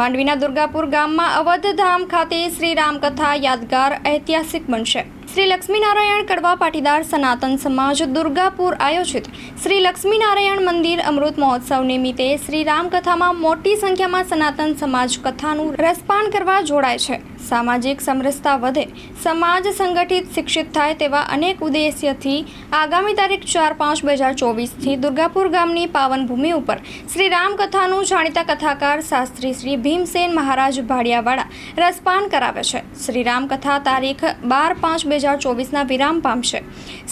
માંડવીના દુર્ગાપુર ગામમાં અવધધામ ખાતે શ્રી રામકથા યાદગાર ઐતિહાસિક બનશે। શ્રી લક્ષ્મીનારાયણ કડવા પાટીદાર સનાતન સમાજ દુર્ગાપુર આયોજિત શ્રી લક્ષ્મીનારાયણ મંદિર અમૃત મહોત્સવ નિમિત્તે શ્રી રામકથામાં મોટી સંખ્યામાં સનાતન સમાજ કથાનું રસપાન કરવા જોડાય છે। સામાજિક સમરસતા વધે, સમાજ સંગઠિત શિક્ષિત થાય તેવા અનેક ઉદ્દેશ્યથી આગામી તારીખ 4-5-2024થી દુર્ગાપુર ગામની પાવન ભૂમિ ઉપર શ્રી રામકથાનું જાણીતા કથાકાર શાસ્ત્રી શ્રી ભીમસેન મહારાજ ભાડિયાવાળા રસપાન કરાવે છે। શ્રી રામકથા તારીખ 12-5-2024ના વિરામ પામશે।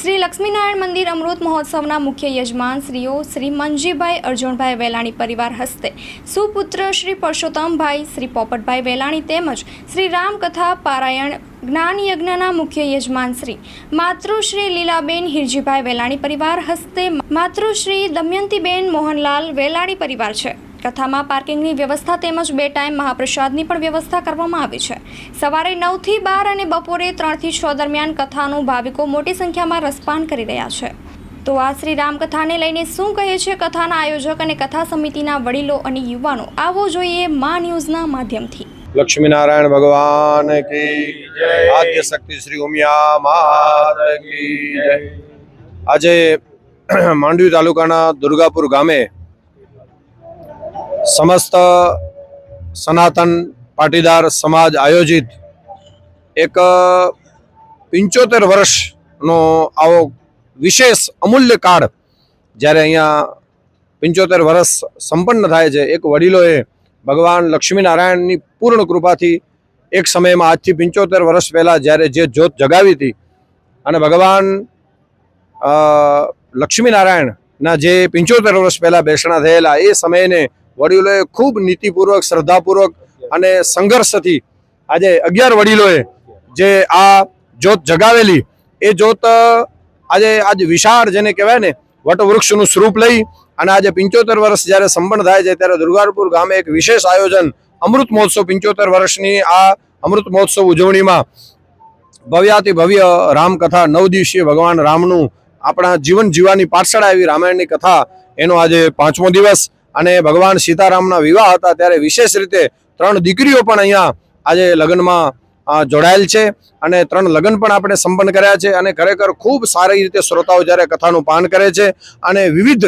શ્રી લક્ષ્મીનારાયણ મંદિર અમૃત મહોત્સવના મુખ્ય યજમાન શ્રીઓ શ્રી મંજીભાઈ અર્જુનભાઈ વેલાણી પરિવાર હસ્તે સુપુત્ર શ્રી પરસોત્તમભાઈ શ્રી પોપટભાઈ વેલાણી તેમજ શ્રી રામકથા પારાયણ જ્ઞાન યજ્ઞના મુખ્ય યજમાન શ્રી માતૃશ્રી લીલાબેન હિરજીભાઈ વેલાણી પરિવાર હસ્તે માતૃશ્રી દમયંતીબેન મોહનલાલ વેલાણી પરિવાર છે। કથામાં પાર્કિંગની વ્યવસ્થા તેમજ 2 ટાઈમ મહાપ્રસાદની પણ વ્યવસ્થા કરવામાં આવી છે। સવારે 9 થી 12 અને બપોરે 3 થી 6 દરમિયાન કથાનું ભાવિકો મોટી સંખ્યામાં રસપાન કરી રહ્યા છે। તો આ શ્રી રામકથાને લઈને શું કહે છે કથાના આયોજક અને કથા સમિતિના વડીલો અને યુવાનો, આવો જોઈએ મા ન્યૂઝના માધ્યમથી। लक्ष्मीनारायण भगवान की जय। आद्य शक्ति श्री उमिया मात की जय। आज मांडवी तालुकाना दुर्गापुर गामे समस्त सनातन पाटीदार समाज आयोजित एक 75 वर्षनो आवो विशेष अमूल्य काळ ज्यारे अहींया 75 वर्ष संपन्न थाय छे। एक वडीलोए भगवान लक्ष्मीनारायण की पूर्ण कृपा थी एक समय में आज थी 75 वर्ष पहला जयरे जे ज्योत जगावी थी अने भगवान लक्ष्मीनारायण ना जे 75 वर्ष पहला बेसणा थयेला ए समय ने वडीलोए खूब नीतिपूर्वक श्रद्धापूर्वक अने संघर्ष थी आज 11 वडीलोए जे आ ज्योत जगावेली ए ज्योत आज विशाળ जेने कहेवाय ने वटवृक्षનું स्वरूप लई અને આજે 75 વર્ષ જ્યારે સંપન્ન થાય છે ત્યારે દુર્ગાપુર ગામે એક વિશેષ આયોજન અમૃત મહોત્સવ 75 વર્ષની આ અમૃત મહોત્સવ ઉજવણીમાં ભવ્યાતિ ભવ્ય રામકથા 9 દિવસીય ભગવાન રામનું આપણા જીવન જીવવાની પાઠશાળા એવી રામાયણની કથા એનો આજે 5મો દિવસ અને ભગવાન સીતારામના વિવાહ હતા ત્યારે વિશેષ રીતે 3 દીકરીઓ પણ અહીંયા આજે લગ્નમાં જોડાયેલ છે અને 3 લગ્ન પણ આપણે સંપન્ન કર્યા છે અને ખરેખર ખૂબ સારી રીતે શ્રોતાઓ જ્યારે કથાનું પાન કરે છે અને વિવિધ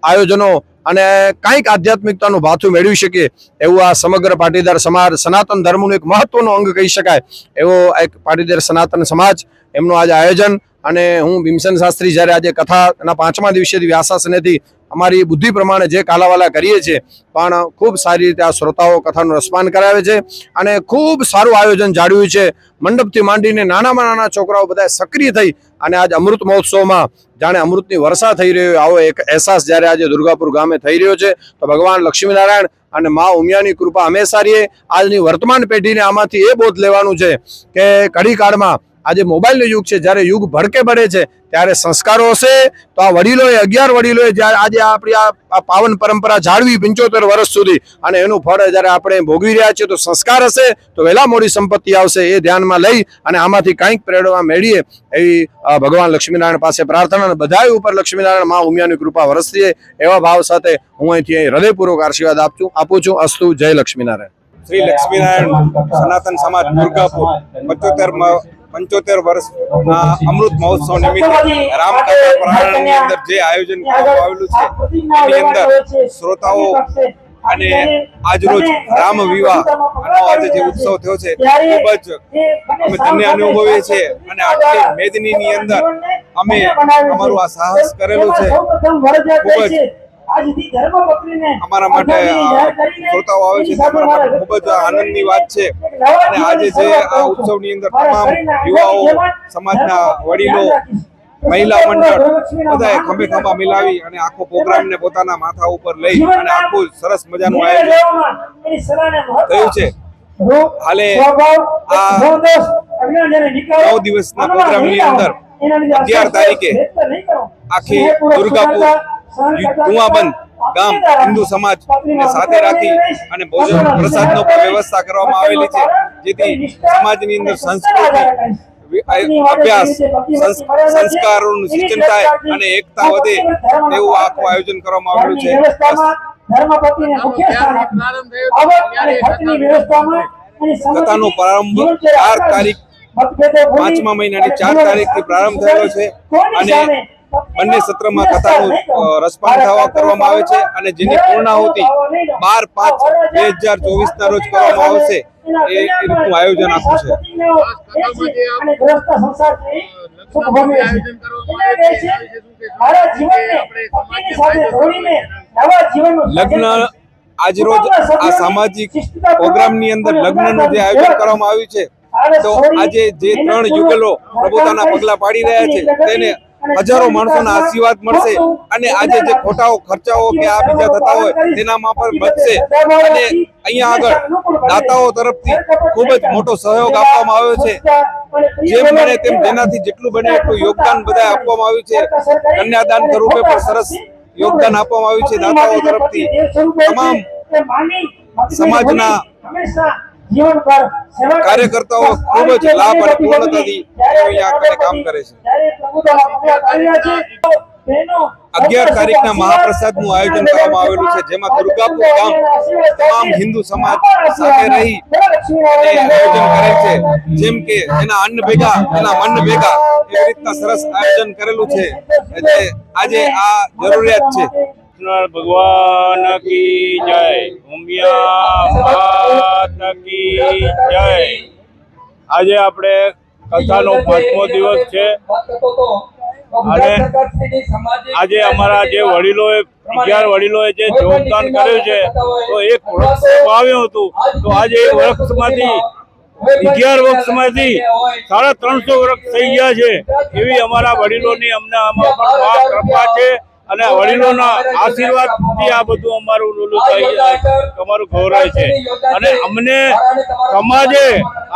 આયોજનો અને કંઈક આધ્યાત્મિકતાનું ભાથું મેળવી શકે એવું આ સમગ્ર પાટીદાર સમાજ સનાતન ધર્મનું એક મહત્વનું અંગ કહી શકાય એવો એક પાટીદાર સનાતન સમાજ એમનું આજે આયોજન અને હું ભીમસેન શાસ્ત્રી જ્યારે આજે કથાના 5મા દિવસેથી વ્યાસાસનેથી અમારી બુદ્ધિ પ્રમાણે જે કાલાવાલા કરીએ છીએ પણ ખૂબ સારી રીતે આ શ્રોતાઓ કથાનું રસપાન કરાવે છે અને ખૂબ સારું આયોજન જાળવ્યું છે। મંડપથી માંડીને નાનામાં નાના છોકરાઓ બધા સક્રિય થઈ અને આજ અમૃત મહોત્સવમાં જાણે અમૃતની વર્ષા થઈ રહ્યો આવો એક અહેસાસ જ્યારે આજે દુર્ગાપુર ગામે થઈ રહ્યો છે। તો ભગવાન લક્ષ્મીનારાયણ અને મા ઉમિયાની કૃપા હંમેશા રહે। આજની વર્તમાન પેઢીને આમાંથી એ બોધ લેવાનું છે કે કડી કાળમાં આજે મોબાઈલનો યુગ છે, જ્યારે યુગ ભડકે પડે છે ત્યારે સંસ્કારો હશે તો આ વડીલોએ 11 વડીલોએ જ્યારે આજે આપણી આ પાવન પરંપરા જાળવી 75 વર્ષ સુધી અને એનું ફળ જ્યારે આપણે ભોગવી રહ્યા છીએ તો સંસ્કાર હશે તો વહેલા મોડી સંપત્તિ આવશે એ ધ્યાનમાં લઈ અને આમાંથી કંઈક પ્રેરણા મેળવીએ એવી ભગવાન લક્ષ્મીનારાયણ પાસે પ્રાર્થના અને બધાય ઉપર લક્ષ્મીનારાયણ મા ઉમિયાની કૃપા વરસશે એવા ભાવ સાથે હું અહીંથી હૃદયપૂર્વક આશીર્વાદ આપું છું। અસ્તુ, જય લક્ષ્મીનારાયણ। श्री लक्ष्मीनारायण सनातन समाज दुर्गापुर 75 વર્ષના અમૃત મહોત્સવ નિમિત્તે રામકથા પારાયણની અંદર જે આયોજન કરવામાં આવેલું છે એની અંદર શ્રોતાઓ અને આજરોજ રામ વિવાહનો આજે જે ઉત્સવ થયો છે ખૂબ જ અમે ધન્ય અનુભવીએ છીએ અને આટલી મેદનીની અંદર અમે અમારું આ સાહસ કરેલું છે। ખૂબ જ અમારા માટે શ્રોતાઓ આવે છે અમારા માટે ખૂબ જ આનંદની વાત છે અને આજે જે આ ઉત્સવની અંદર તમામ યુવાઓ સમાજના વડીલો મહિલા મંડળ બધાએ ખંભે ખંભા મિલાવી અને આખો પ્રોગ્રામને પોતાના માથા ઉપર લઈ અને આખું સરસ મજાનું આયોજન થયું છે। હાલે આ 9 દિવસના પ્રોગ્રામની અંદર 11 તારીખે આખી દુર્ગાપુર કુવાબંધ ગામ હિન્દુ સમાજ ને સાથે રાખી અને ભોજન પ્રસાદનો પણ વ્યવસ્થા કરવામાં આવેલી છે જેથી સમાજની અંદર સંસ્કૃતિ અભ્યાસ સંસ્કારોનું સિંચન થાય અને એકતા વધે એવું આખું આયોજન કરવામાં આવેલું છે। ધર્મપતિને મુખ્ય સ્થાને આવક અને ખર્ચની વ્યવસ્થામાં અને કથાનો પ્રારંભ 4 તારીખ 5મા મહિનાની 4 તારીખથી પ્રારંભ થયેલો છે અને બંને સત્રમાં કથાનું રસપાન કરવામાં આવે છે અને જેની પૂર્ણાહુતિ 12/5/2024 ના રોજ કરવામાં આવશે એ રીતનું આયોજન આપ્યું છે. અને ગ્રસ્ત સંસારથી સુખ ભોગવે છે. મારા જીવનને પત્નીની સાથે જોડીને નવા જીવનનું લગ્ન આજરોજ આ સામાજિક પ્રોગ્રામની અંદર લગ્નનું જે આયોજન કરવામાં આવ્યું છે તો આજે જે 3 યુગલો પ્રભુતાના પગલા પાડી રહ્યા છે તેને હજારો માણસોના આશીર્વાદ મળશે અને આજે જે ખોટાઓ ખર્ચાઓ કે આ બીજા થતા હોય તેનામાં પણ બચશે અને અહીંયા આગળ દાતાઓ તરફથી ખૂબ જ મોટો સહયોગ આપવામાં આવ્યો છે. જેમ બને તેમ જેનાથી જેટલું બને એટલું યોગદાન બધા આપવામાં આવ્યું છે. કન્યાદાન સ્વરૂપે પણ સરસ યોગદાન આપવામાં આવ્યું છે દાતાઓ તરફથી. તમામ સમાજના કાર્યકર્તાઓ ખૂબ જ લાભ અને પૂર્ણતાથી અહીંયા કામ કરે છે. 11 તારીખના મહાપ્રસાદનું આયોજન કરવામાં આવેલું છે જેમાં દુર્ગાપુર ગામ તમામ હિન્દુ સમાજ સાથે રહી અને આયોજન કરેલ છે. જેમ કે એના અન્ન ભેગા એના મન ભેગા એવી રીતના સરસ આયોજન કરેલું છે. એટલે આજે આ જરૂરિયાત છે. ભગવાન કી જય, ઉમિયા માત કી જય. આજે આપણે કથાનો 5મો દિવસ છે અને આજે અમારા જે વડીલોએ 11 વડીલોએ જે યોગદાન કર્યું છે તો એક વૃક્ષ વાવ્યું હતું તો આજે એ વૃક્ષમાંથી 11 વૃક્ષમાંથી 350 વૃક્ષ થઈ ગયા છે. એવી અમારા વડીલોની અમને આમાં પણ કૃપા છે અને વડીલોના આશીર્વાદથી આ બધું અમારું અમારું ગૌરવ છે અને અમને સમાજે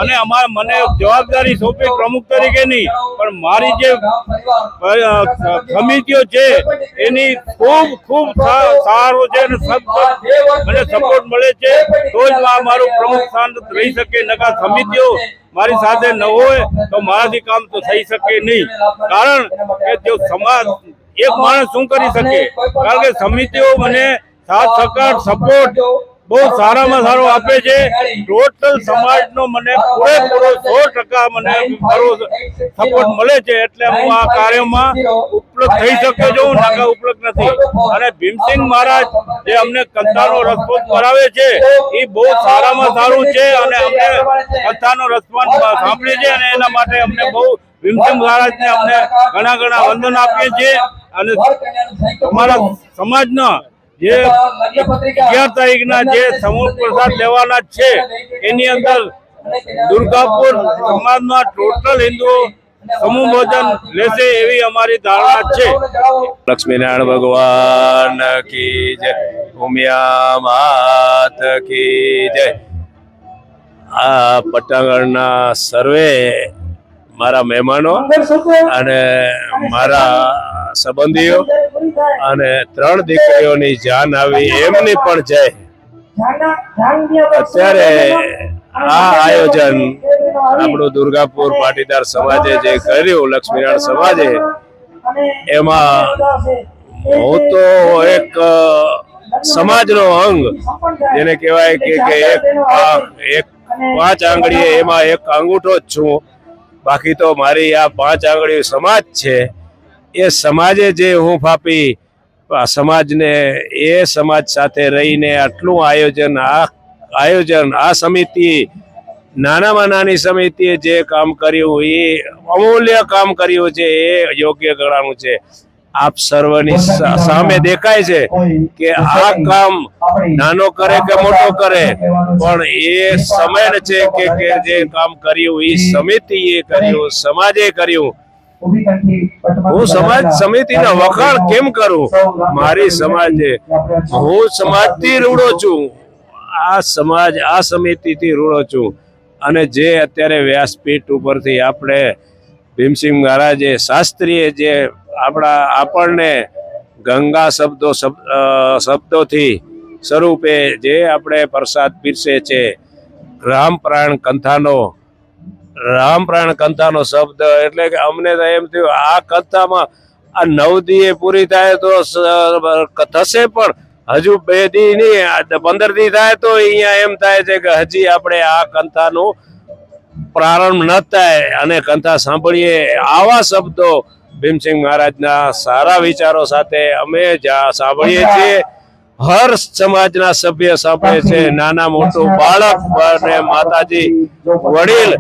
અને મને જવાબદારી સોંપી પ્રમુખ તરીકેની પણ મારી જે સમિતિઓ છે એની ખૂબ સારું છે અને મને સપોર્ટ મળે છે તો જ મારું પ્રમુખ સ્થાન રહી શકે. નકા સમિતિઓ મારી સાથે ન હોય તો મારાથી કામ તો થઈ શકે નહીં. કારણ કે જો સમાજ એક માણસ શું કરી શકે, કારણ કે સમિતિઓ મને સાથ સહકાર સપોર્ટ બહુ સારામાં સારો આપે છે. ટોટલ સમાજનો મને પૂરેપૂરો 100% મને મારો સપોર્ટ મળે છે એટલે હું આ કાર્યમાં ઉપલબ્ધ થઈ શક્યો છું, નકા ઉપલબ્ધ નથી. અને ભીમસિંહ મહારાજ જે અમને કથાનો રસપાન કરાવે છે એ બહુ સારામાં સારું છે અને અમને કથાનો રસપાન સાંભળે છે અને એના માટે અમને બહુ ભીમસિંહ મહારાજને અમને ઘણા વંદન આપીએ છીએ. અને અમારા સમાજના જે 11 તારીખના જે સમૂહ પ્રસાદ લેવાના છે એની અંદર દુર્ગાપુર સમાજના ટોટલ હિન્દુઓ સમૂહ ભોજન લેશે એવી અમારી ધારણા છે. લક્ષ્મીનારાયણ ભગવાન કી જય, ઉમિયા માત કી જય. આ પટાંગણના સર્વે મારા મહેમાનો અને મારા સંબંધીઓ અને 3 દીકરીઓની જાન આવી એમની પણ જય. અત્યારે આ આયોજન આપણું દુર્ગાપુર પાટીદાર સમાજે જે કર્યું, લક્ષ્મીનારાયણ સમાજે, એમાં હું તો એક સમાજનો અંગ જેને કહેવાય કે એક 5 આંગળીએ એમાં એક અંગૂઠો જ છું. બાકી તો મારી આ 5 આંગળી સમાજ છે. એ સમાજે જે હું ફાપી સમાજને એ સમાજ સાથે રહીને આટલું આયોજન આ સમિતિ નાનામાં નાની સમિતિએ જે કામ કર્યું એ અમૂલ્ય કામ કર્યું છે એ યોગ્ય ગણાનું છે. આપ સર્વની સામે દેખાય છે કે આ કામ નાનો કરે કે મોટો કરે પણ એ સમય છે કે જે કામ કર્યું એ સમિતિએ કર્યું, સમાજે કર્યું. હું સમિતિના વખાણ કેમ કરું? મારી સમાજે, હું સમાજથી રૂડો છું, આ સમિતિથી રૂડો છું. અને જે અત્યારે વ્યાસપીઠ ઉપરથી આપણે ભીમસિંહ મહારાજે શાસ્ત્રીએ જે આપણને ગંગા શબ્દોથી સ્વરૂપે જે આપણે પ્રસાદ પીરસે છે, રામપ્રાણ કંથાનો શબ્દ, એટલે કે અમને તો એમ થયું આ કથામાં આ 9 દીએ પૂરી થાય તો થશે પણ હજુ 2 દી નહીં 15 દી થાય તો અહીંયા એમ થાય છે કે હજી આપણે આ કંથાનું પ્રારંભ ન થાય અને કંથા સાંભળીએ. આવા શબ્દો ભીમસિંહ મહારાજના સારા વિચારો સાથે અમે સાંભળીએ છીએ. હર સમાજના સભ્ય સાંભળે છે, નાના મોટું બાળક અને માતાજી વડીલ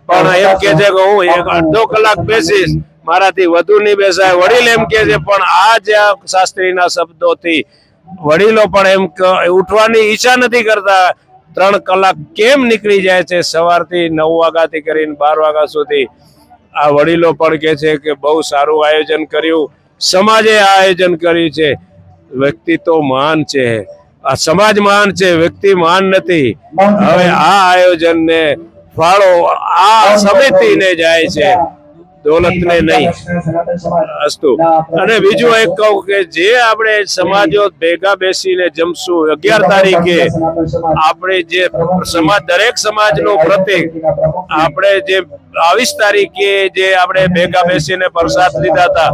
પણ એમ કે છે કે હું 1-2 કલાક બેસીશ, મારાથી વધુ નહીં બેસાય. વડીલ એમ કે છે પણ આ જે શાસ્ત્રીના શબ્દોથી વડીલો પણ એમ ઉઠવાની ઈચ્છા નથી કરતા. 3 કલાક કેમ નીકળી જાય છે સવારથી 9 વાગ્યાથી કરીને 12 વાગ્યા સુધી. આ વડીલો પણ કે છે કે બહુ સારું આયોજન કર્યું, સમાજે આ આયોજન કર્યું છે. વ્યક્તિ તો મહાન છે, આ સમાજ મહાન છે, વ્યક્તિ મહાન નથી. હવે આ આયોજનને ફાળો આ સમિતિને જાય છે, દોલતને નહીં. અસ્તુ. અને બીજું એક કહું કે જે આપણે સમાજો ભેગા બેસીને જમશું 11 તારીખે, આપણે જે સમાજ દરેક સમાજનું પ્રતીક આપણે જે 22 તારીખે જે આપણે ભેગા બેસીને પ્રસાદ લીધા હતા,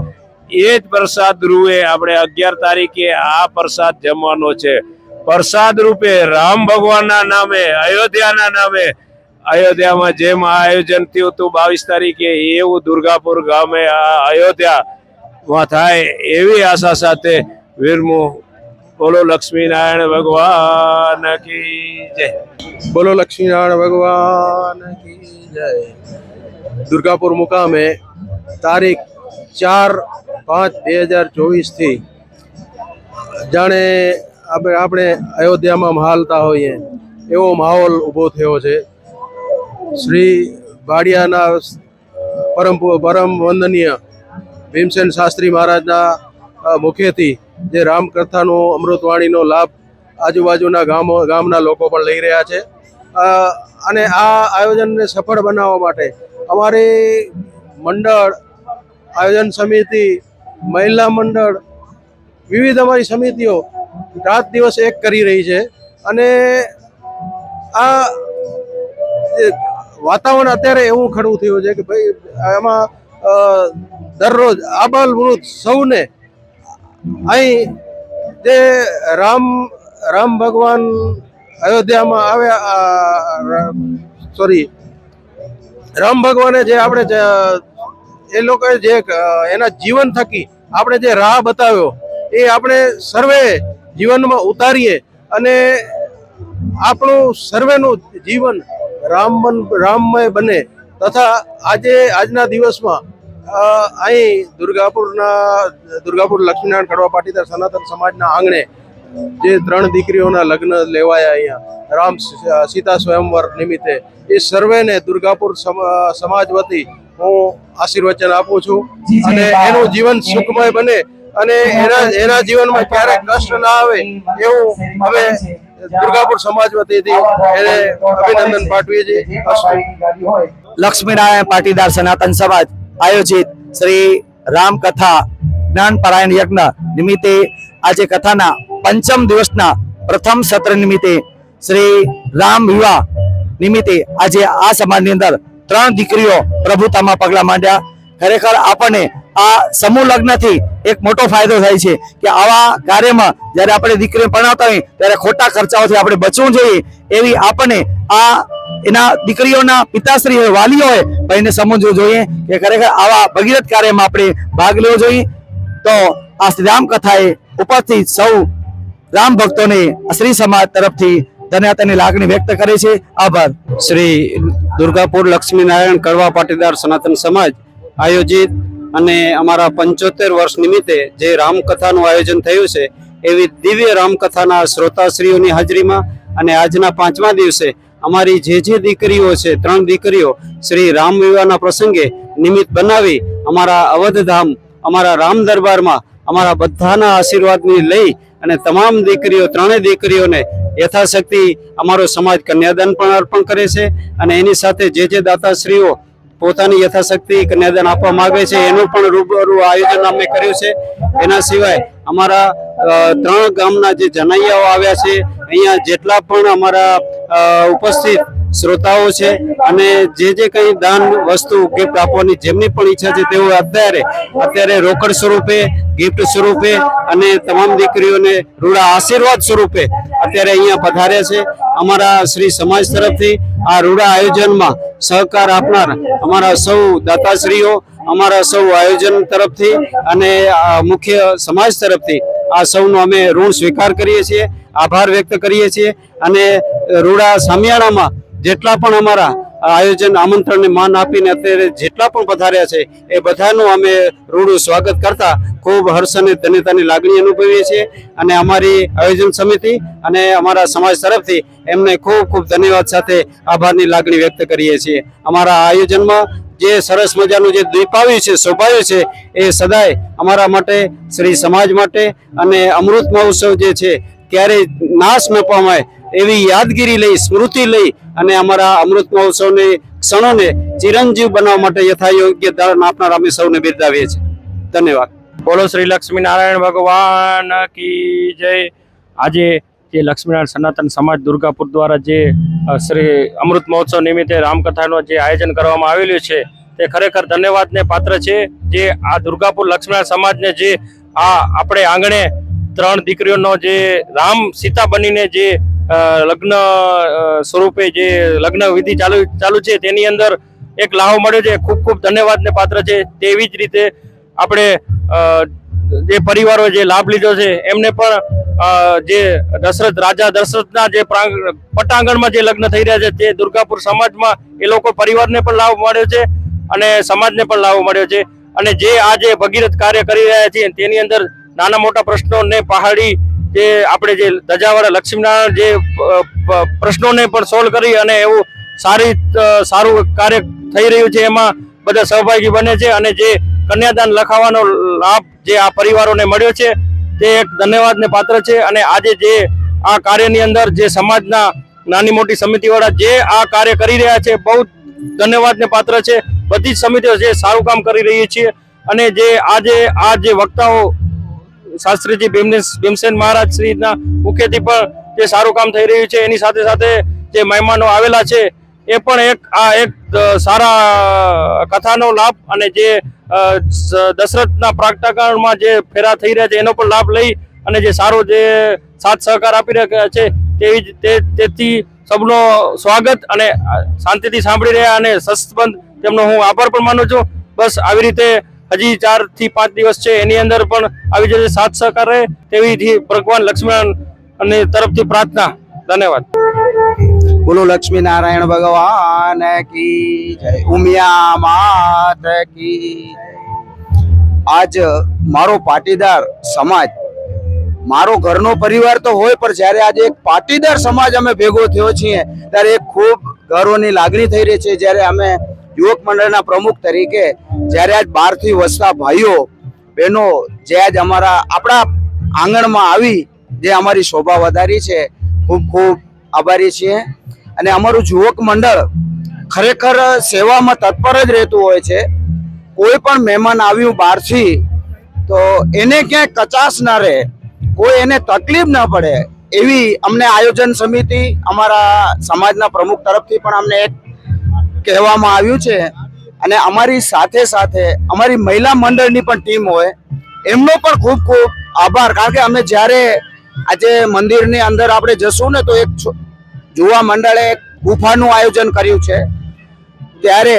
એ જ પ્રસાદ રૂપે આપણે 11 તારીખે આ પ્રસાદ જમવાનો છે. પ્રસાદ રૂપે રામ ભગવાનના નામે, અયોધ્યાના નામે, અયોધ્યામાં જેમ આ આયોજન થયું હતું 22 તારીખે, એવું દુર્ગાપુર ગામે આ અયોધ્યામાં થાય એવી આશા સાથે વિરમું. બોલો લક્ષ્મીનારાયણ ભગવાન કી જય. બોલો લક્ષ્મીનારાયણ ભગવાન કી જય. દુર્ગાપુર મુકામે તારીખ 4/5/2024 થી જાણે આપણે અયોધ્યામાં હાલતા હોઈએ એવો માહોલ ઊભો થયો છે. શ્રી ભાડિયાના પરમ વંદનીય ભીમસેન શાસ્ત્રી મહારાજના મુખેથી જે રામકથાનો અમૃતવાણીનો લાભ આજુબાજુના ગામના લોકો પણ લઈ રહ્યા છે. અને આ આયોજનને સફળ બનાવવા માટે અમારી મંડળ, આયોજન સમિતિ, મહિલા મંડળ, વિવિધ અમારી સમિતિઓ રાત દિવસ એક કરી રહી છે. અને આ વાતાવરણ અત્યારે એવું ખડું થયું છે કે ભાઈ એમાં દરરોજ આબાલ વૃદ્ધ સૌને અહીં જે રામ ભગવાન અયોધ્યામાં આવ્યા, રામ ભગવાને જે આપણે એ લોકોએ જે એના જીવન થકી આપણે જે રાહ બતાવ્યો એ આપણે સર્વે જીવનમાં ઉતારીએ અને આપણું સર્વેનું જીવન રામમય બને. તથા આજના દિવસમાં અહીં દુર્ગાપુર લક્ષ્મીનારાયણ કડવા પાટીદાર સનાતન સમાજના આંગણે જે 3 દીકરીઓના લગ્ન લેવાયા અહીંયા રામ સીતા સ્વયંવર નિમિત્તે, એ સર્વેને દુર્ગાપુર સમાજ વતી હું આશીર્વચન આપું છું અને એનું જીવન સુખમય બને અને એના જીવનમાં ક્યારેક કષ્ટ ના આવે એવું અમે દુર્ગાપુર સમાજ વતીથી એને અભિનંદન પાઠવીએ છીએ. લક્ષ્મીનારાયણ પાટીદાર સનાતન સમાજ આયોજિત શ્રી રામકથા જ્ઞાન પારાયણ યજ્ઞ નિમિત્તે આજે કથાના 5મ દિવસના પ્રથમ સત્ર નિમિત્તે શ્રી રામ વિવાહ નિમિત્તે આજે આ સમાજની અંદર 3 દીકરીઓ પ્રભુતામાં પગલા માંડ્યા. ખરેખર આપણને આ સમૂહ લગ્નથી એક મોટો ફાયદો થાય છે કે આવા કાર્યમાં જ્યારે આપણે દીકરીઓ પરણાવતા હોય ત્યારે ખોટા ખર્ચાઓથી આપણે બચવું જોઈએ. એવી આપણને આ એના દીકરીઓના પિતાશ્રી હોય, વાલીઓ હોય, પણ એને સમજવું જોઈએ કે ખરેખર આવા ભગીરથ કાર્યમાં આપણે ભાગ લેવો જોઈએ. તો આ શ્રી રામકથાએ ઉપસ્થિત સૌ રામ ભક્તોને શ્રી સમાજ તરફથી ધન્યતાની લાગણી વ્યક્ત કરે છે. આભાર. શ્રી દુર્ગાપુર લક્ષ્મીનારાયણ કડવા પાટીદાર સનાતન સમાજ આયોજિત અને અમારા 75 વર્ષ નિમિત્તે જે રામકથાનું આયોજન થયું છે, એવી દિવ્ય રામકથાના શ્રોતાશ્રીઓની હાજરીમાં અને આજના 5મા દિવસે અમારી જે દીકરીઓ છે, 3 દીકરીઓ શ્રી રામ વિવાહના પ્રસંગે નિમિત્ત બનાવી અમારા અવધધામ, અમારા રામ દરબારમાં અમારા બધાના આશીર્વાદની લઈ અને તમામ દીકરીઓ, 3 દીકરીઓને યથાશક્તિ અમારો સમાજ કન્યાદાન પણ અર્પણ કરે છે. અને એની સાથે જે દાતાશ્રીઓ પોતાની યથાશક્તિ કન્યાદાન આપવા માંગે છે એનું પણ રૂબરૂ આયોજન અમે કર્યું છે. એના સિવાય અમારા 3 ગામના જે જનૈયાઓ આવ્યા છે, અહીંયા જેટલા પણ અમારા ઉપસ્થિત શ્રોતાઓ છે અને જે કંઈ દાન વસ્તુ ગિફ્ટ આપવાની જેમની પણ ઈચ્છા છે તેઓ અત્યારે રોકડ સ્વરૂપે, ગિફ્ટ સ્વરૂપે અને તમામ દીકરીઓને રૂડા આશીર્વાદ સ્વરૂપે અત્યારે અહીંયા પધાર્યા છે. અમારા શ્રી સમાજ તરફથી આ રૂડા આયોજનમાં સહકાર આપનાર અમારા સૌ દાતાશ્રીઓ, અમારા સૌ આયોજન તરફથી અને મુખ્ય સમાજ તરફથી આ સૌનો અમે ઋણ સ્વીકાર કરીએ છીએ, આભાર વ્યક્ત કરીએ છીએ. અને રૂડા સામિયાણામાં જેટલા પણ અમારા આયોજન આમંત્રણને માન આપીને અત્યારે જેટલા પણ પધાર્યા છે એ બધાનું અમે રૂડું સ્વાગત કરતા ખૂબ હર્ષ અને ધન્યતાની લાગણી અનુભવીએ છીએ. અને અમારી આયોજન સમિતિ અને અમારા સમાજ તરફથી એમને ખૂબ ખૂબ ધન્યવાદ સાથે આભારની લાગણી વ્યક્ત કરીએ છીએ. અમારા આયોજનમાં જે સરસ મજાનું જે દીપાવ્યું છે, શોભાવ્યું છે એ સદાય અમારા માટે, શ્રી સમાજ માટે અને અમૃત મહોત્સવ જે છે ક્યારેય નાશ ન પામાય એવી યાદગીરી લઈ, સ્મૃતિ લઈ અને અમારા અમૃત મહોત્સવની ક્ષણોને ચિરંજીવ બનાવવા માટે યથાયોગ્ય દાન આપનાર અમે સૌને બિરદાવીએ છીએ. ધન્યવાદ. બોલો શ્રી લક્ષ્મીનારાયણ ભગવાન કી જય. આજે જે લક્ષ્મીનારાયણ સનાતન સમાજ દુર્ગાપુર દ્વારા જે શ્રી અમૃત મહોત્સવ નિમિત્તે રામકથાનું જે આયોજન કરવામાં આવેલું છે તે ખરેખર ધન્યવાદને પાત્ર છે. જે આ દુર્ગાપુર લક્ષ્મીનારાયણ સમાજને જે આ આપણે આંગણે 3 દીકરીઓનો જે રામ સીતા બનીને જે લગ્ન સ્વરૂપે જે લગ્ન વિધિ ચાલુ છે તેની અંદર એક લાહો મળ્યો છે. ખૂબ ખૂબ ધન્યવાદને પાત્ર છે. તેવી જ રીતે આપણે જે પરિવારો જે લાભ લીધો છે એમને પણ જે રાજા દશરથના જે પટાંગણમાં જે લગ્ન થઈ રહ્યા છે તે દુર્ગાપુર સમાજમાં એ લોકો પરિવારને પણ લાભ મળ્યો છે અને સમાજને પણ લાભ મળ્યો છે. અને જે આજે ભગીરથ કાર્ય કરી રહ્યા છીએ તેની અંદર નાના મોટા પ્રશ્નોને પહાડી જે આપણે જે ધજાવાળા લક્ષ્મીનારાયણ જે પ્રશ્નોને પણ સોલ્વ કરી અને એવું સારું કાર્ય થઈ રહ્યું છે એમાં બધા સહભાગી બને છે. અને જે કન્યાદાન લખાવવાનો લાભ જે આ પરિવારોને મળ્યો છે તે એક ધન્યવાદને પાત્ર છે. અને આજે જે આ કાર્યની અંદર જે સમાજના નાની મોટી સમિતિવાળા જે આ કાર્ય કરી રહ્યા છે બહુ ધન્યવાદને પાત્ર છે. બધી જ સમિતિઓ જે સારું કામ કરી રહી છે. અને જે આજે આ જે વક્તાઓ શાસ્ત્રીજી ભીમસેન મહારાજ શ્રીના મુખ્યથી પણ જે સારું કામ થઈ રહ્યું છે એની સાથે સાથે જે મહેમાનો આવેલા છે એ પણ એક સારા કથાનો લાભ અને જે દશરથના પ્રાગટ્યકાળમાં જે ફેરા થઈ રહ્યા છે એનો પણ લાભ લઈ અને જે સારો જે સાથ સહકાર આપી રહ્યા છે તેથી સૌનો સ્વાગત અને શાંતિથી સાંભળી રહ્યા અને સસ્તબંધ તેમનો હું આભાર પણ માનું છું. બસ આવી રીતે હજી 4 થી 5 દિવસ છે એની અંદર પણ આવી રીતે સાથ સહકાર રહે તેવી ભગવાન લક્ષ્મીનારાયણ અને તરફથી પ્રાર્થના. ધન્યવાદ. બોલો લક્ષ્મી નારાયણ ભગવાન કી જય, ઉમિયા માત કી જય. આજ મારો પાટીદાર સમાજ, મારો ઘરનો પરિવાર તો હોય પણ જ્યારે આજે એક પાટીદાર સમાજ અમે ભેગો થયો છીએ ત્યારે એક ખૂબ ગૌરવની લાગણી થઈ રહી છે. જ્યારે અમે યુવક મંડળના પ્રમુખ તરીકે જ્યારે આજ બહારથી વસતા ભાઈઓ બહેનો જે આજ આપણા આંગણમાં આવી જે અમારી શોભા વધારી છે, ખૂબ ખૂબ આભારી છીએ. અને અમારું યુવક મંડળ ખરેખર સેવામાં તત્પર જ રહેતું હોય છે. કોઈ પણ મહેમાન આવ્યું બહારથી તો એને ક્યાંય કચાશ ના રહે, કોઈ એને તકલીફ ના પડે એવી અમને આયોજન સમિતિ અમારા સમાજના પ્રમુખ તરફથી પણ અમને એક કહેવામાં આવ્યું છે. અને અમારી સાથે સાથે અમારી મહિલા મંડળની પણ ટીમ હોય એમનો પણ ખૂબ ખૂબ આભાર. કારણ કે અમે જ્યારે આજે મંદિરની અંદર આપણે જશું ને તો એક યુવા મંડળે ગુફાનું આયોજન કર્યું છે, ત્યારે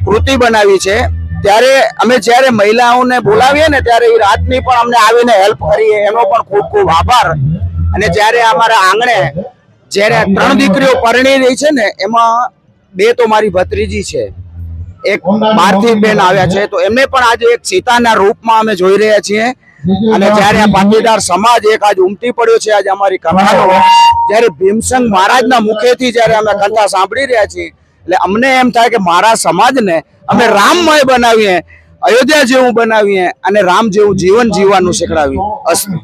કૃતિ બનાવી છે. ત્યારે અમે જ્યારે મહિલાઓને બોલાવીએ ને ત્યારે એ રાતની પણ અમને આવીને હેલ્પ કરીએ, એનો પણ ખૂબ ખૂબ આભાર. અને જ્યારે અમારા આંગણે જ્યારે 3 દીકરીઓ પરણી રહી છે ને એમાં 2 તો મારી ભત્રીજી છે, એક બહારથી બેન આવ્યા છે, તો એમને પણ આજે એક સીતાના રૂપમાં અમે જોઈ રહ્યા છીએ. અને જ્યારે આ પાટીદાર સમાજ એક આજ ઉમટી પડ્યો છે આજે અમારી કથાનો, જ્યારે ભીમસંગ મહારાજના મુખેથી જ્યારે અમે કથા સાંભળી રહ્યા છીએ એટલે અમને એમ થાય કે મારા સમાજને અમે રામમય બનાવીએ, અયોધ્યા જેવું બનાવીએ અને રામ જેવું જીવન જીવવાનું શીખડાવીએ. અસ્તુ.